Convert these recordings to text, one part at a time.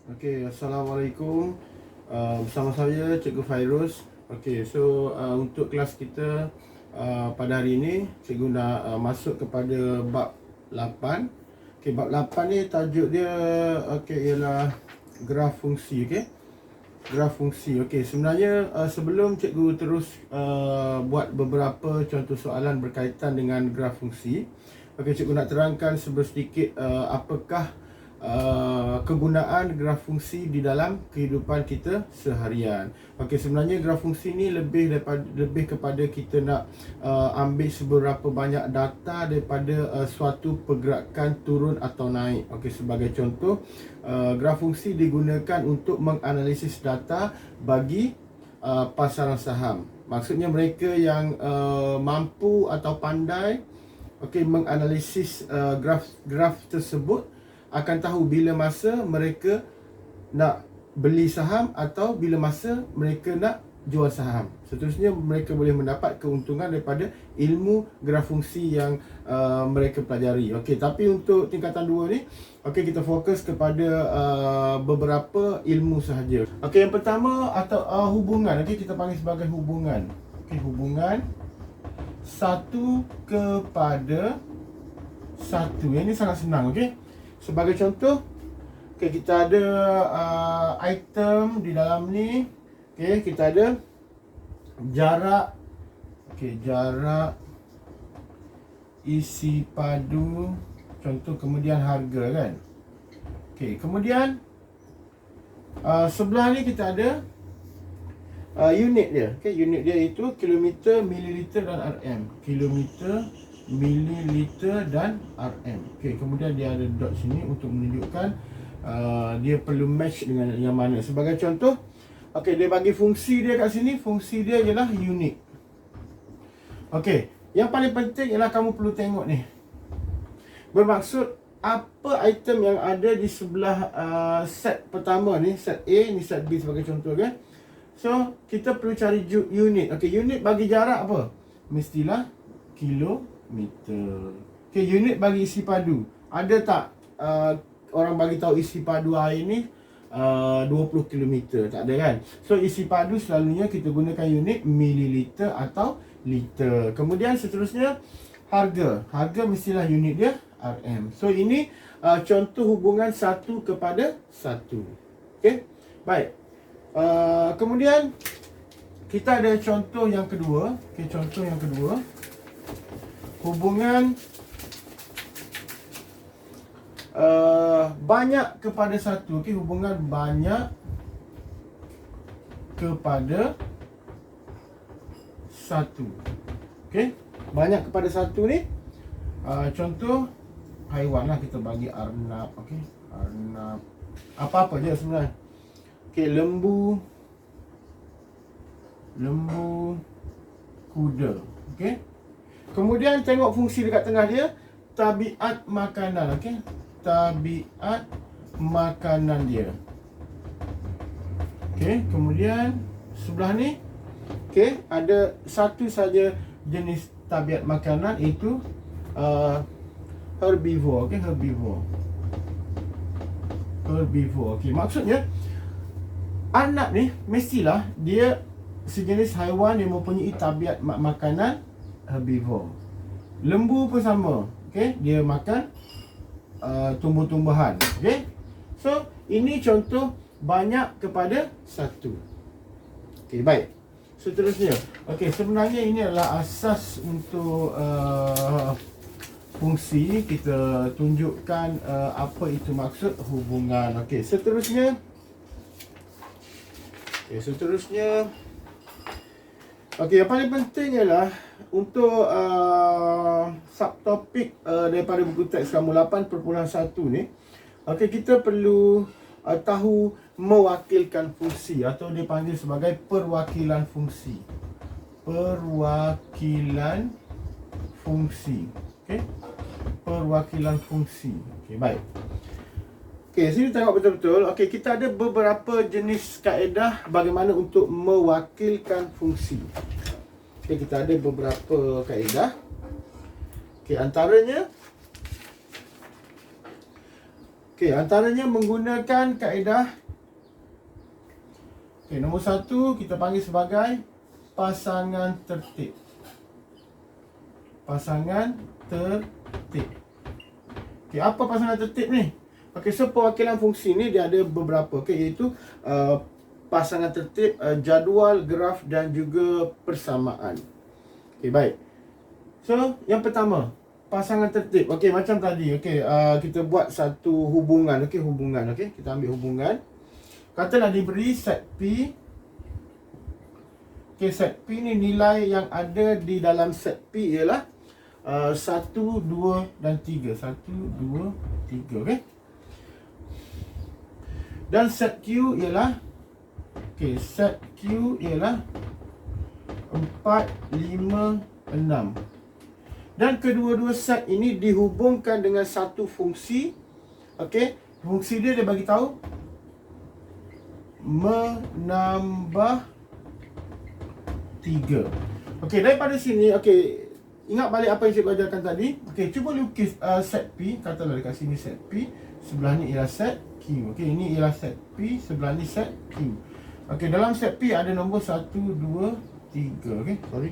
Okey, Assalamualaikum. Bersama saya Cikgu Fairuz. Okey, so untuk kelas kita pada hari ini cikgu nak masuk kepada bab 8. Okey, bab 8 ni tajuk dia ialah graf fungsi, okey. Graf fungsi. Okey, sebenarnya sebelum cikgu terus buat beberapa contoh soalan berkaitan dengan graf fungsi, okey, cikgu nak terangkan sedikit apakah kegunaan graf fungsi di dalam kehidupan kita seharian. Okey, sebenarnya graf fungsi ni lebih kepada kita nak ambil seberapa banyak data daripada suatu pergerakan turun atau naik. Okey, sebagai contoh, graf fungsi digunakan untuk menganalisis data bagi pasaran saham. Maksudnya mereka yang mampu atau pandai menganalisis graf tersebut akan tahu bila masa mereka nak beli saham atau bila masa mereka nak jual saham. Seterusnya mereka boleh mendapat keuntungan daripada ilmu graf fungsi yang mereka pelajari. Okey, tapi untuk tingkatan 2 ni, okey, kita fokus kepada beberapa ilmu sahaja. Okey, yang pertama atau hubungan. Okey, kita panggil sebagai hubungan. Okey, hubungan satu kepada satu. Yang ini sangat senang, okey. Sebagai contoh, okay, kita ada item di dalam ni. Okay, kita ada jarak. Okay, jarak, isi padu, contoh, kemudian harga, kan. Okay, kemudian sebelah ni kita ada unit dia. Okay, unit dia itu kilometer, mililiter dan RM. Kilometer, mililiter dan RM. Okey, kemudian dia ada dot sini untuk menunjukkan dia perlu match dengan yang mana. Sebagai contoh, okey, dia bagi fungsi dia kat sini. Fungsi dia ialah unit. Okey, yang paling penting ialah kamu perlu tengok ni. Bermaksud apa item yang ada di sebelah set pertama ni, set A ni, set B sebagai contoh, kan. So, kita perlu cari unit. Okey, unit bagi jarak apa? Mestilah kilometer. Okay, unit bagi isi padu. Ada tak orang bagi tahu isi padu air ni 20 km? Tak ada, kan? So isi padu selalunya kita gunakan unit mililiter atau liter. Kemudian seterusnya harga. Harga mestilah unit dia RM. So ini contoh hubungan satu kepada satu. Okay, baik. Kemudian kita ada contoh yang kedua. Okay, contoh yang kedua, hubungan banyak kepada satu. Okey, hubungan banyak kepada satu. Okey, banyak kepada satu ni contoh haiwan lah, kita bagi arnab. Okey, arnab, apa-apa je sebenarnya. Okey, lembu, kuda. Okey, kemudian tengok fungsi dekat tengah dia, tabiat makanan. Okey, tabiat makanan dia. Okey, kemudian sebelah ni, okey, ada satu saja jenis tabiat makanan, iaitu herbivore. Okey, herbivore. Okey, maksudnya arnab ni mestilah dia sejenis haiwan yang mempunyai tabiat makanan herbivore. Lembu pun sama. Okey, dia makan tumbuh-tumbuhan. Okey, so ini contoh banyak kepada satu. Okey, baik. Seterusnya, okey, sebenarnya ini adalah asas untuk fungsi. Kita tunjukkan apa itu maksud hubungan. Okey, seterusnya. Okey, yang paling penting ialah untuk subtopik daripada buku teks kamu 8.1 ni. Okey, kita perlu tahu mewakilkan fungsi, atau dipanggil sebagai perwakilan fungsi. Perwakilan fungsi. Okey, perwakilan fungsi. Okey, baik. Okey, sini tengok betul-betul. Okey, kita ada beberapa jenis kaedah bagaimana untuk mewakilkan fungsi. Okey, kita ada beberapa kaedah. Okey, antaranya, okey, Okey, antaranya menggunakan kaedah. Okey, nombor 1 kita panggil sebagai pasangan tertib. Pasangan tertib. Okey, apa pasangan tertib ni? Okey, so perwakilan fungsi ni dia ada beberapa, okey, iaitu pasangan tertib, jadual, graf dan juga persamaan. Okey, baik. So, yang pertama, pasangan tertib. Okey, macam tadi. Okey, kita buat satu hubungan. Okey, hubungan. Okey, kita ambil hubungan. Katalah diberi set P. Okey, set P ni nilai yang ada di dalam set P ialah 1, 2 dan 3. 1, 2, 3. Okey. Dan set Q ialah, okey, set Q ialah 4, 5, 6. Dan kedua-dua set ini dihubungkan dengan satu fungsi. Okey, fungsi dia bagi tahu menambah 3. Okey, daripada sini, okey, ingat balik apa yang cikgu ajarkan tadi. Okey, cuba lukis set P. Katalah dekat sini set P, sebelah ni ialah set Q. Okey, ini ialah set P, sebelah ni set Q. Okey, dalam set P ada nombor 1, 2, 3. Okey, sorry.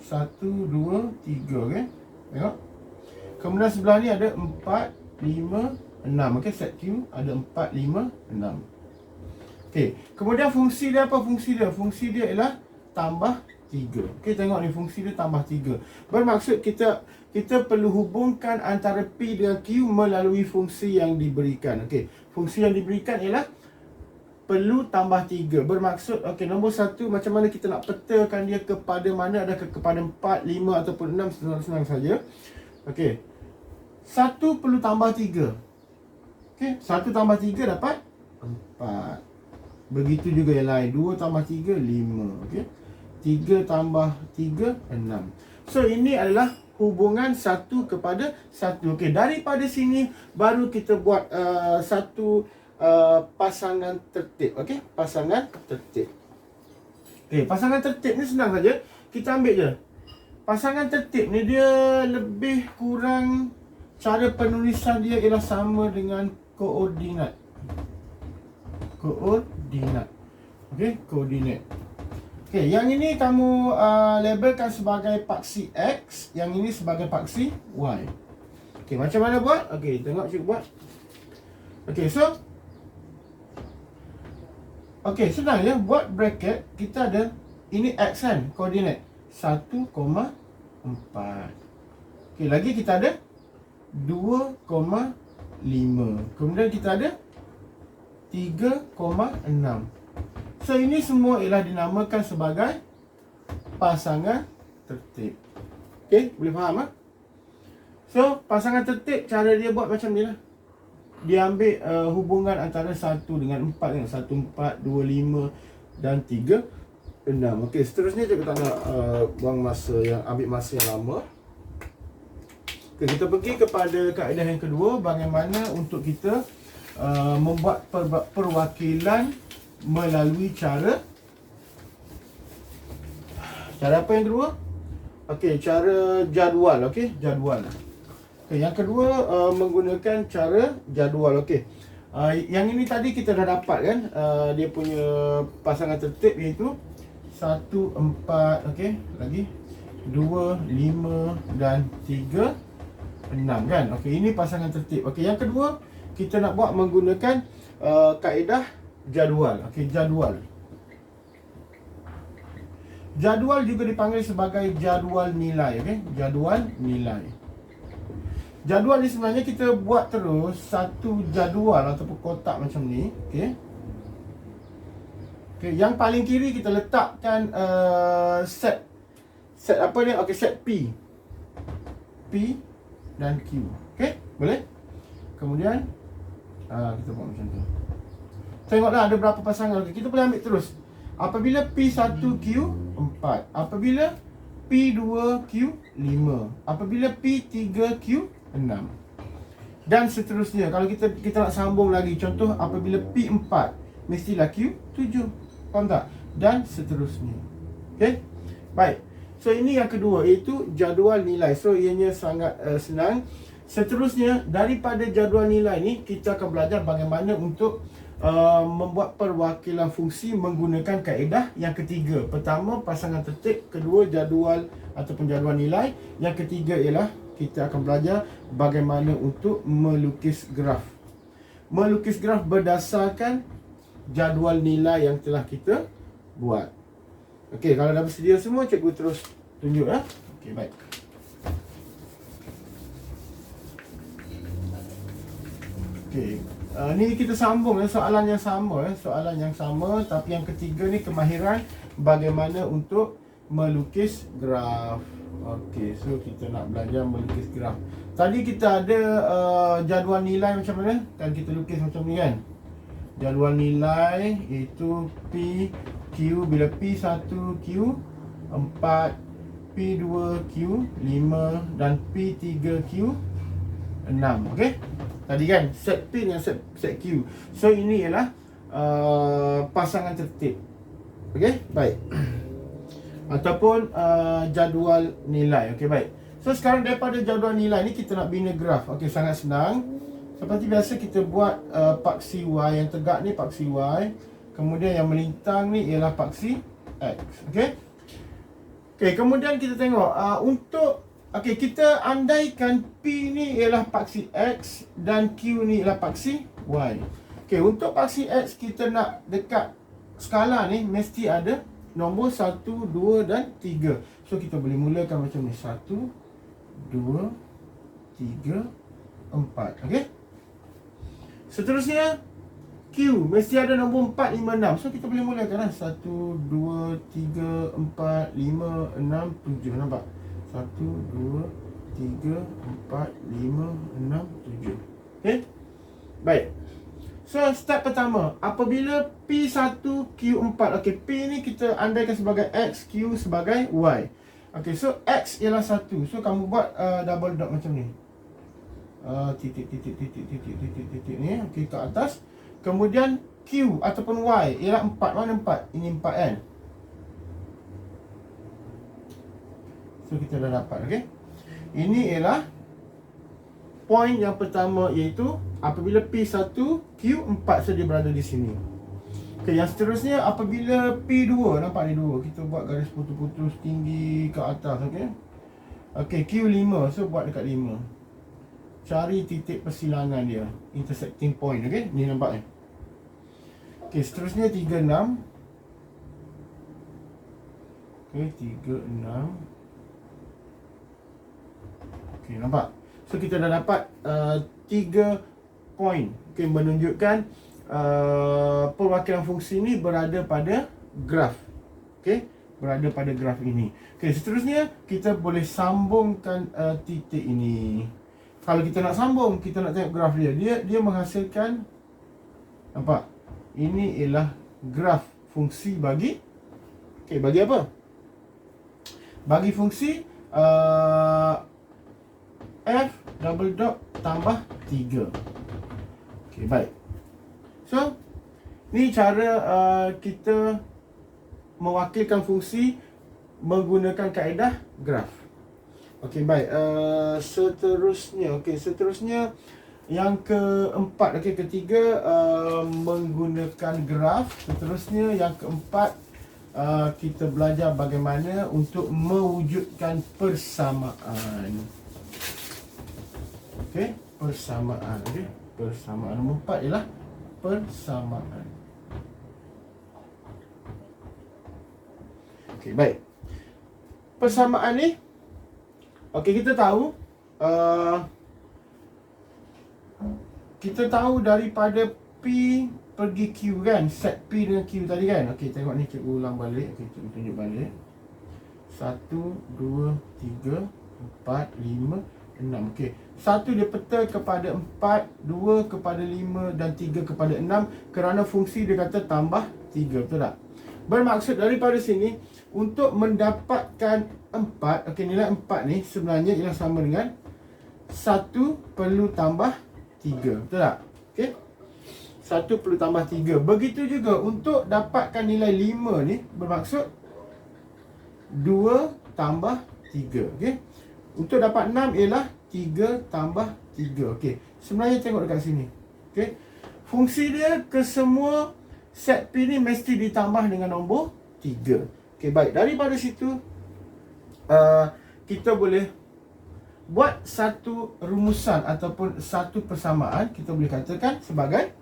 1, 2, 3. Okey, tengok. Kemudian sebelah ni ada 4, 5, 6. Okey, set Q ada 4, 5, 6. Okey, kemudian fungsi dia apa? Fungsi dia ialah tambah 3. Okey, tengok ni, fungsi dia tambah 3. Bermaksud kita perlu hubungkan antara P dengan Q melalui fungsi yang diberikan. Okey, fungsi yang diberikan ialah perlu tambah 3. Bermaksud, okey, nombor 1, macam mana kita nak petakan dia kepada mana? Adakah kepada 4, 5 ataupun 6? Senang-senang saja. Okey, 1 perlu tambah 3. Okey, 1 tambah 3 dapat 4. Begitu juga yang lain. 2 tambah 3, 5. Okey, 3 tambah 3, 6. So, ini adalah hubungan 1 kepada 1. Okey, daripada sini baru kita buat satu pasangan tertib. Okey, pasangan tertib. Okey, pasangan tertib ni senang saja. Kita ambil je. Pasangan tertib ni dia lebih kurang cara penulisan dia ialah sama dengan koordinat. Koordinat. Okey, koordinat. Okey, yang ini kamu labelkan sebagai paksi X, yang ini sebagai paksi Y. Okey, macam mana buat? Okey, tengok cikgu buat. Okey, so okey, senang ya. Buat bracket, kita ada ini X kan, koordinat 1,4. Okey, lagi kita ada 2,5. Kemudian kita ada 3,6. So, ini semua ialah dinamakan sebagai pasangan tertib. Okey, boleh faham tak? So, pasangan tertib, cara dia buat macam ni lah. Dia ambil hubungan antara 1 dengan 4 kan? 1, 4, 2, 5 dan 3, 6. Okey, seterusnya kita tak nak buang masa, ambil masa yang lama. Okey, kita pergi kepada kaedah yang kedua, bagaimana untuk kita membuat perwakilan melalui cara apa yang kedua? Okey, cara jadual. Okey, jadual. Okey, yang kedua menggunakan cara jadual. Okey. Yang ini tadi kita dah dapat kan, dia punya pasangan tertib iaitu 1, 4, okey, lagi 2, 5 dan 3, 6 kan. Okey, ini pasangan tertib. Okey, yang kedua kita nak buat menggunakan kaedah jadual. Okey, jadual. Jadual juga dipanggil sebagai jadual nilai. Okey, jadual nilai. Jadual ni sebenarnya kita buat terus satu jadual ataupun kotak macam ni. Okey. Okey, yang paling kiri kita letakkan set apa ni? Okey, set P. P dan Q. Okey, boleh? Kemudian kita buat macam tu. Tengoklah ada berapa pasangan. Okey, kita boleh ambil terus. Apabila P1Q 4, apabila P2Q 5, apabila P3Q 6 dan seterusnya. Kalau kita nak sambung lagi, contoh apabila P4 mestilah Q7. Faham tak? Dan seterusnya. Okey? Baik. So ini yang kedua, iaitu jadual nilai. So ianya sangat senang. Seterusnya, daripada jadual nilai ni, kita akan belajar bagaimana untuk membuat perwakilan fungsi menggunakan kaedah yang ketiga. Pertama, pasangan tertib. Kedua, jadual ataupun jadual nilai. Yang ketiga ialah kita akan belajar bagaimana untuk melukis graf. Melukis graf berdasarkan jadual nilai yang telah kita buat. Okey, kalau dah bersedia semua, cikgu terus tunjuk ya. Okey, baik. Okey, ni kita sambung soalan yang sama soalan yang sama, tapi yang ketiga ni kemahiran bagaimana untuk melukis graf. Okey, so kita nak belajar melukis graf. Tadi kita ada jadual nilai macam mana? Kan kita lukis macam ni kan. Jadual nilai iaitu P Q, bila P1 Q 4, P2 Q 5 dan P3 Q 6. Okey. Tadi kan set P dengan set Q. So ini ialah pasangan tertib. Okey, baik. Ataupun jadual nilai. Okey, baik. So sekarang daripada jadual nilai ni kita nak bina graf. Okey, sangat senang. Seperti biasa kita buat paksi Y yang tegak ni paksi Y. Kemudian yang melintang ni ialah paksi X. Okey. Okey, kemudian kita tengok okey, kita andaikan P ni ialah paksi X dan Q ni ialah paksi Y. Okey, untuk paksi X kita nak dekat skala ni mesti ada nombor 1, 2 dan 3. So kita boleh mulakan macam ni. 1, 2, 3, 4. Okey. Seterusnya Q mesti ada nombor 4, 5, 6. So kita boleh mulakan 1, 2, 3, 4, 5, 6, 7. Nampak? 1, 2, 3, 4, 5, 6, 7. Okey? Baik. So step pertama, apabila P1, Q4. Okey, P ni kita andaikan sebagai X, Q sebagai Y. Okey, so X ialah 1. So kamu buat double dot macam ni. Titik ni. Okey, ke atas. Kemudian Q ataupun Y ialah 4. Mana 4? Ini 4 kan? So kita dah dapat. Okey. Ini ialah point yang pertama, iaitu apabila P1, Q4 saja berada di sini. Okey, yang seterusnya apabila P2, nampak ni 2. Kita buat garis putus-putus tinggi ke atas. Okey. Okey, Q5. So buat dekat 5. Cari titik persilangan dia, intersecting point. Okey, ni nampak ni. Okey, seterusnya 3, 6. Okey, 3, 6. Okey, nampak? So kita dah dapat 3 point. Okey, menunjukkan perwakilan fungsi ni berada pada graf. Okey, berada pada graf ini. Okey, seterusnya kita boleh sambungkan titik ini. Kalau kita nak sambung, kita nak tengok graf dia. Dia menghasilkan, nampak? Ini ialah graf fungsi bagi, okey, bagi apa? Bagi fungsi F double dot tambah 3. Okey, baik. So ni cara kita mewakilkan fungsi menggunakan kaedah graf. Okey, baik. Seterusnya yang keempat. Okey, ketiga menggunakan graf. Seterusnya yang keempat kita belajar bagaimana untuk mewujudkan persamaan. Okey, persamaan. Okey, persamaan. Nombor 4 ialah persamaan. Okey, baik. Persamaan ni, okey, kita tahu daripada P pergi Q kan, set P dengan Q tadi kan. Okey, tengok ni, cikgu ulang balik. Okey, cikgu tunjuk balik. 1, 2, 3, 4, 5, 6. Okey, 1 dia peta kepada 4, 2 kepada 5 dan 3 kepada 6, kerana fungsi dia kata tambah 3, betul tak? Bermaksud daripada sini untuk mendapatkan 4, okey, nilai 4 ni sebenarnya ialah sama dengan 1 perlu tambah 3, betul tak? Okey, 1 perlu tambah 3. Begitu juga untuk dapatkan nilai 5 ni, bermaksud 2 tambah 3. Okey, untuk dapat 6 ialah 3 tambah 3. Okey, sebenarnya tengok dekat sini. Okey, fungsi dia ke semua set P ni mesti ditambah dengan nombor 3. Okey, baik. Daripada situ kita boleh buat satu rumusan ataupun satu persamaan. Kita boleh katakan sebagai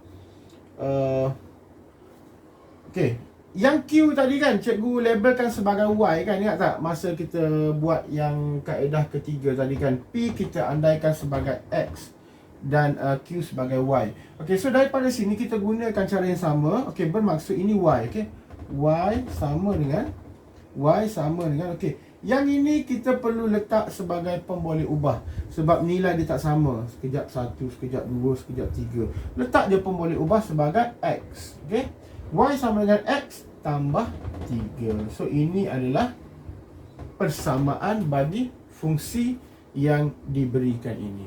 okey, yang Q tadi kan cikgu labelkan sebagai Y kan, ingat tak masa kita buat yang kaedah ketiga tadi kan, P kita andaikan sebagai X dan Q sebagai Y. Okey, so daripada sini kita gunakan cara yang sama. Okey, bermaksud ini Y. Okey, Y sama dengan okey, yang ini kita perlu letak sebagai pemboleh ubah sebab nilai dia tak sama. Sekejap 1, sekejap 2, sekejap 3. Letak je pemboleh ubah sebagai X. Okey, Y sama dengan X tambah 3. So ini adalah persamaan bagi fungsi yang diberikan ini.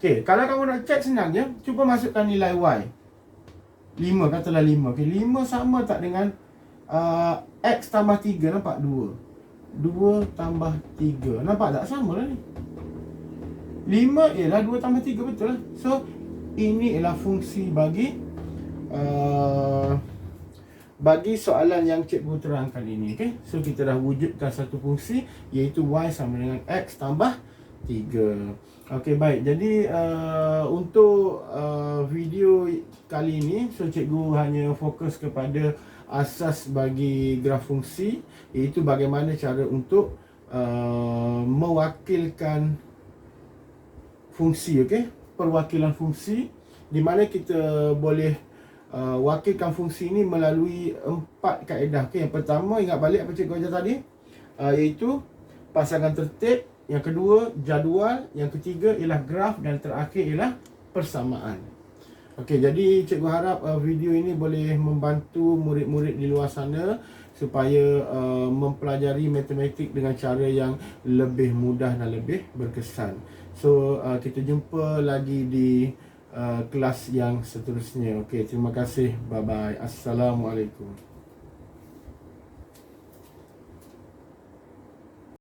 Okey, kalau kamu nak cek senang je, cuba masukkan nilai Y 5, katalah 5. Okey, 5 sama tak dengan X tambah 3, nampak? 2 tambah 3, nampak tak? Sama lah ni. 5 ialah 2 tambah 3, betul lah. So ini ialah fungsi bagi soalan yang cikgu terangkan ini. Okay? So kita dah wujudkan satu fungsi, iaitu Y sama dengan X tambah 3. Okey, baik. Jadi untuk video kali ini, so cikgu hanya fokus kepada asas bagi graf fungsi, iaitu bagaimana cara untuk mewakilkan fungsi. Okey, perwakilan fungsi, di mana kita boleh wakilkan fungsi ini melalui 4 kaedah. Okey, yang pertama, ingat balik apa cikgu ajar tadi, iaitu pasangan tertib. Yang kedua, jadual. Yang ketiga ialah graf. Dan terakhir ialah persamaan. Okey, jadi cikgu harap video ini boleh membantu murid-murid di luar sana supaya mempelajari matematik dengan cara yang lebih mudah dan lebih berkesan. So kita jumpa lagi di kelas yang seterusnya. Okey, terima kasih. Bye bye. Assalamualaikum.